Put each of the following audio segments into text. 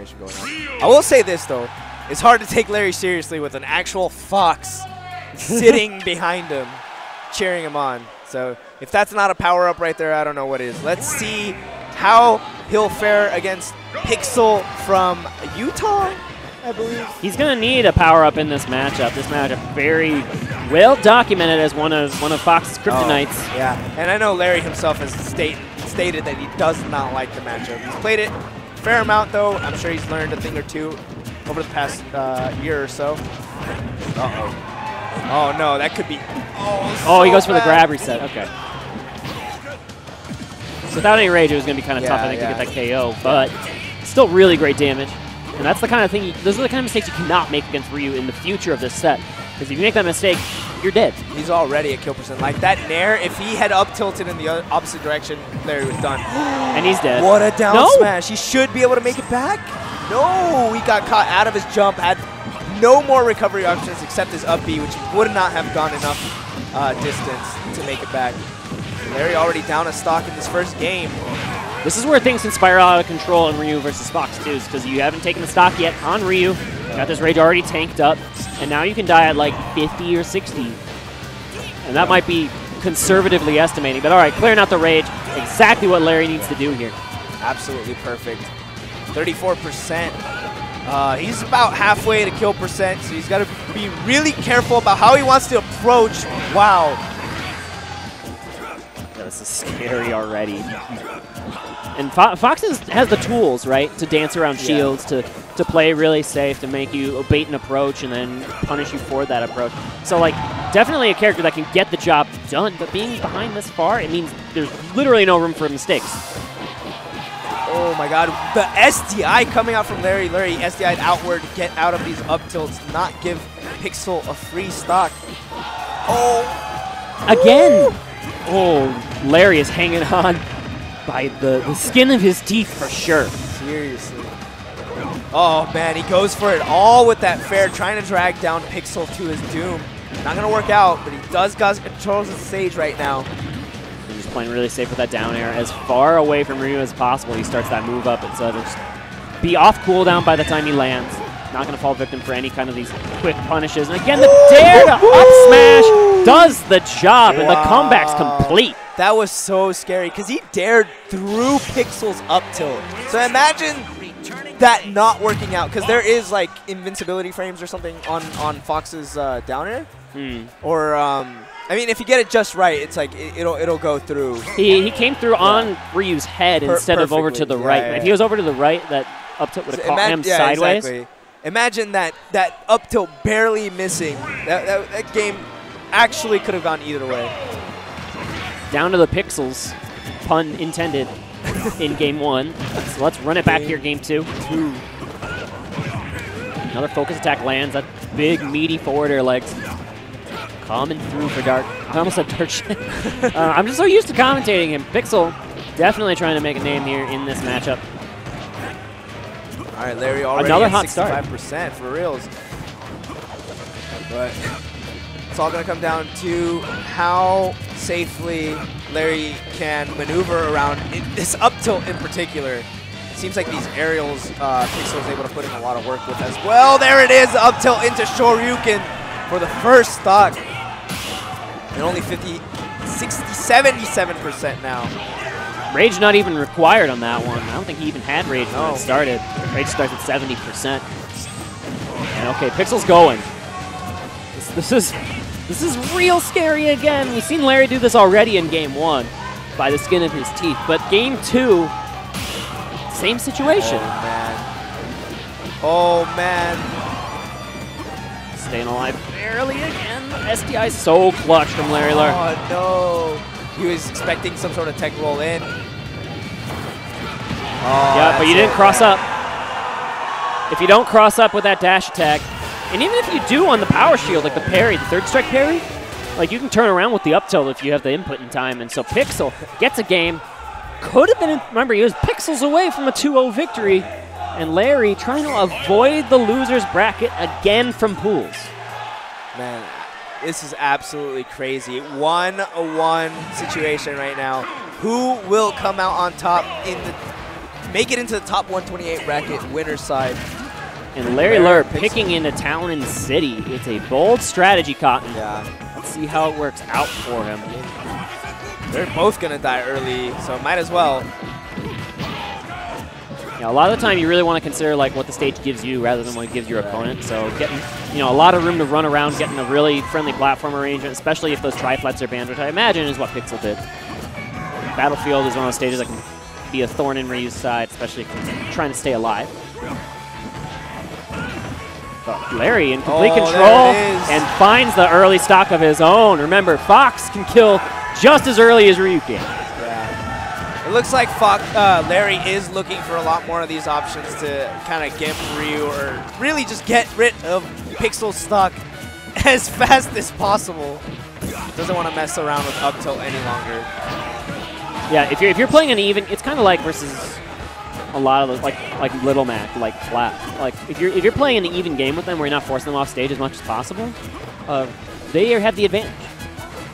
transformation going on. I will say this, though. It's hard to take Larry seriously with an actual Fox sitting behind him, cheering him on. So if that's not a power-up right there, I don't know what is. Let's see how he'll fare against PiXL from Utah, I believe. He's going to need a power-up in this matchup. This matchup very well documented as one of Fox's kryptonites. Oh, yeah, and I know Larry himself has stated that he does not like the matchup. He's played it a fair amount, though. I'm sure he's learned a thing or two over the past year or so. Uh-oh. Oh, no, that could be... Oh, he goes for the grab reset. Okay. So without any rage, it was going to be kind of tough, I think, to get that KO, but still really great damage. And that's the kind of thing, those are the kind of mistakes you cannot make against Ryu in the future of this set. Because if you make that mistake, you're dead. He's already at kill percent. Like that Nair, if he had up tilted in the opposite direction, Larry was done. And he's dead. What a down smash. He should be able to make it back. No, he got caught out of his jump, had no more recovery options except his up B, which would not have gone enough distance to make it back. Larry already down a stock in this first game. This is where things can spiral out of control in Ryu versus Fox too, because you haven't taken the stock yet on Ryu. You got this rage already tanked up, and now you can die at like 50 or 60. And that might be conservatively estimating, but all right, clearing out the rage, exactly what Larry needs to do here. Absolutely perfect. 34%. He's about halfway to kill percent, so he's got to be really careful about how he wants to approach. Wow. Yeah, this is scary already. And Fox has the tools, right, to dance around shields, to play really safe, to make you bait an approach and then punish you for that approach. So, like, definitely a character that can get the job done, but being behind this far, it means there's literally no room for mistakes. Oh my god, the SDI coming out from Larry. Larry SDI'd outward to get out of these up tilts, not give PiXL a free stock. Oh! Again! Woo! Oh, Larry is hanging on by the skin of his teeth for sure. Seriously. Oh man, he goes for it all with that fair, trying to drag down PiXL to his doom. Not gonna work out, but he does controls the stage right now. He's playing really safe with that down air, as far away from Ryu as possible. He starts that move up, and so just be off cooldown by the time he lands. Not gonna fall victim for any kind of these quick punishes. And again, the dare to up smash does the job, and the comeback's complete. That was so scary because he dared through PiXL's up tilt. So imagine that not working out, because there is like invincibility frames or something on Fox's down air. Or I mean, if you get it just right, it's like it'll go through. He came through on Ryu's head instead of over to the right. If he was over to the right, that up tilt would have caught him sideways. Exactly. Imagine that up tilt barely missing. That game actually could have gone either way. Down to the PiXLs, pun intended, in game one. So let's run it back here, game two. Another focus attack lands. That big, meaty forward air legs. Coming through for Dark. I almost said Dirt shit. I'm just so used to commentating him. PiXL definitely trying to make a name here in this matchup. All right, Larry already another at hot 65% for reals. But it's all going to come down to how safely Larry can maneuver around this up tilt in particular. It seems like these aerials PiXL is able to put in a lot of work with as well. There it is, up tilt into Shoryuken for the first stock. And only 77% now. Rage not even required on that one. I don't think he even had Rage when it started. Rage starts at 70%. And okay, PiXL's going. This is real scary again. We've seen Larry do this already in game one by the skin of his teeth. But game two, same situation. Oh man. Staying alive barely again. SDI so clutch from Larry Lurr. Oh no. He was expecting some sort of tech roll in. Yeah, but you didn't cross up. If you don't cross up with that dash attack, and even if you do on the power shield, like the parry, the third strike parry, like you can turn around with the up tilt if you have the input in time. And so PiXL gets a game. Could have been, remember, he was pixels away from a 2-0 victory. And Larry trying to avoid the loser's bracket again from pools. Man, this is absolutely crazy. 1-1 situation right now. Who will come out on top in the make it into the top 128 bracket winner's side. And Larry Lurr picking into Town and City. It's a bold strategy, Cotton. Yeah. Let's see how it works out for him. They're both going to die early, so might as well. Yeah, a lot of the time you really want to consider like what the stage gives you rather than what it gives your opponent. So getting a lot of room to run around, getting a really friendly platform arrangement, especially if those tri-flats are banned, which I imagine is what PiXL did. Battlefield is one of those stages that can be a thorn in Ryu's side, especially if you're trying to stay alive. But Larry in complete control and finds the early stock of his own. Remember, Fox can kill just as early as Ryu can. Yeah. It looks like Larry is looking for a lot more of these options to kind of get Ryu or really just get rid of PiXL stock as fast as possible. Doesn't want to mess around with up tilt any longer. Yeah, if you're playing an even, it's kind of like versus a lot of those, like Little Mac, like Flat. Like if you're playing an even game with them where you're not forcing them off stage as much as possible, they have the advantage.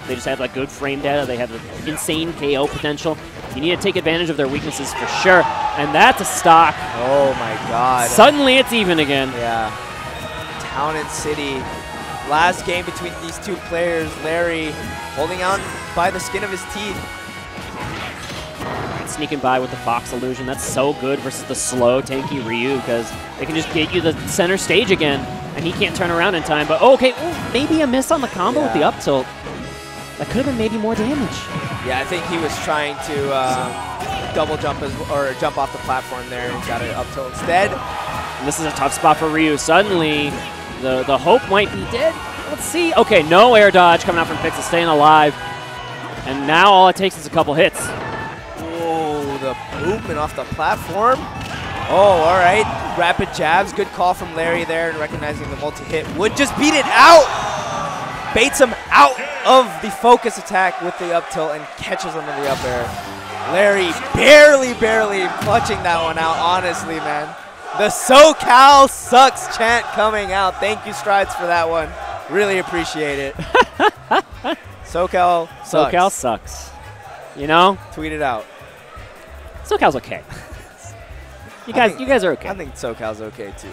They just have like good frame data. They have the insane KO potential. You need to take advantage of their weaknesses for sure. And that's a stock. Oh my God! Suddenly it's even again. Yeah. Town and City. Last game between these two players. Larry holding on by the skin of his teeth. Sneaking by with the Fox illusion. That's so good versus the slow, tanky Ryu because they can just get you the center stage again, and he can't turn around in time. But okay, maybe a miss on the combo with the up tilt. That could have been maybe more damage. Yeah, I think he was trying to double jump or jump off the platform there and got it up tilt instead. And this is a tough spot for Ryu. Suddenly, the hope might be dead. Let's see. Okay, no air dodge coming out from PiXL, staying alive. And now all it takes is a couple hits. The movement off the platform. Oh, all right. Rapid jabs. Good call from Larry there and recognizing the multi-hit. Would just beat it out. Baits him out of the focus attack with the up tilt and catches him in the up air. Larry barely clutching that one out, honestly, man. The SoCal sucks chant coming out. Thank you, Strides, for that one. Really appreciate it. SoCal sucks. SoCal sucks. You know? Tweet it out. SoCal's okay. You guys are okay. I think SoCal's okay too.